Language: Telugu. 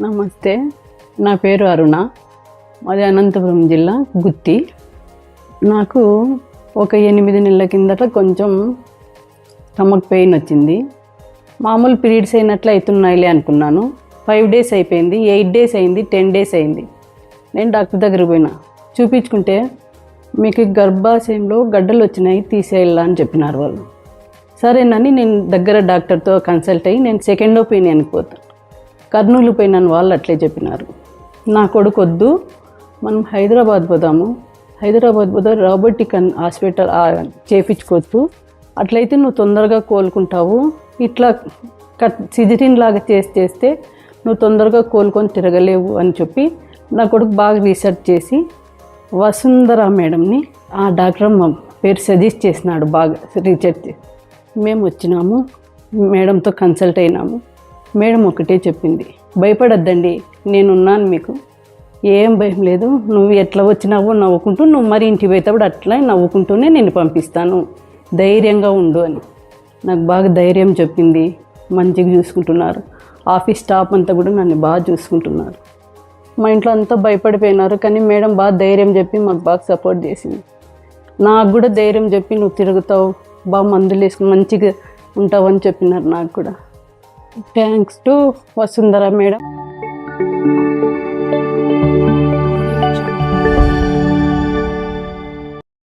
నమస్తే, నా పేరు అరుణ. మాది అనంతపురం జిల్లా గుత్తి. నాకు ఒక 8 నెలల కిందట కొంచెం స్టమక్ పెయిన్ వచ్చింది. మామూలు పీరియడ్స్ అయినట్లు అవుతున్నాయిలే అనుకున్నాను. 5 డేస్ అయిపోయింది, 8 డేస్ అయింది, 10 డేస్ అయింది. నేను డాక్టర్ దగ్గరికి పోయినా, చూపించుకుంటే మీకు గర్భాశయంలో గడ్డలు వచ్చినాయి, తీసేయాలా అని చెప్పినారు వాళ్ళు. సరేనని నేను దగ్గర డాక్టర్తో కన్సల్ట్ అయ్యి నేను సెకండ్ ఒపీనియన్కి పోతాను. కర్నూలు పోయినాను, వాళ్ళు అట్లే చెప్పినారు. నా కొడుకు వద్దు, మనం హైదరాబాద్ పోదాము, హైదరాబాద్ పోతే రోబోటిక్ హాస్పిటల్ చేయించుకోవచ్చు, అట్లయితే నువ్వు తొందరగా కోలుకుంటావు, ఇట్లా సిజరీన్ లాగా చేస్తే నువ్వు తొందరగా కోలుకొని తిరగలేవు అని చెప్పి నా కొడుకు బాగా రీసెర్చ్ చేసి వసుంధర మేడంని ఆ డాక్టర్ మా పేరు సజెస్ట్ చేసినాడు. బాగా రీసెర్చ్ చేసి మేము వచ్చినాము, మేడంతో కన్సల్ట్ అయినాము. మేడం ఒకటే చెప్పింది, భయపడద్దండి, నేనున్నాను, మీకు ఏం భయం లేదు, నువ్వు ఎట్లా వచ్చినావో నవ్వుకుంటూ, నువ్వు మరి ఇంటికి పోయేటప్పుడు అట్లా నవ్వుకుంటూనే నేను పంపిస్తాను, ధైర్యంగా ఉండు అని నాకు బాగా ధైర్యం చెప్పింది. మంచిగా చూసుకుంటున్నారు, ఆఫీస్ స్టాఫ్ అంతా కూడా నన్ను బాగా చూసుకుంటున్నారు. మా ఇంట్లో అంతా భయపడిపోయినారు, కానీ మేడం బాగా ధైర్యం చెప్పి మాకు బాగా సపోర్ట్ చేసింది. నాకు కూడా ధైర్యం చెప్పి నువ్వు తిరుగుతావు, బాగా మందులు వేసుకుని మంచిగా ఉంటావు అని చెప్పినారు నాకు కూడా. Thanks to Vasundhara madam.